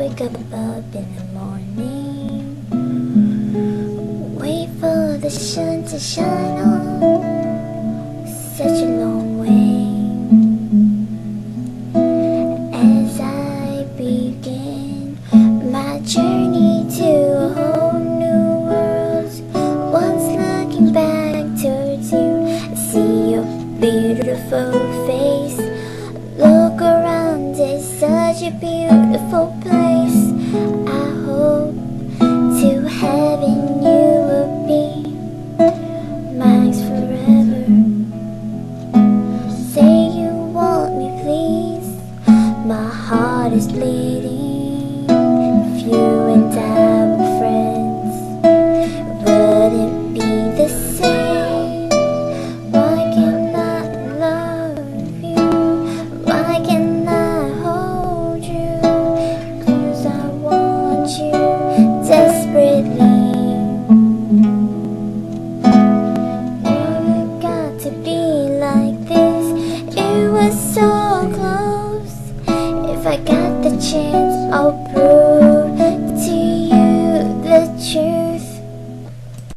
wake up in the morning, wait for the sun to shine on such a long way. As I begin my journey to a whole new world, once looking back towards you, I see your beautiful face. Look around, it's such a beautiful place. I hope to heaven you will be mine forever. Say you want me, please. My heart is bleeding. If you and I were friends, would it be the same? Why can't I love you? Why can't I hold you? 'Cause I want you desperately. Never got to be like this. It was so close. If I got the chance, I'll prove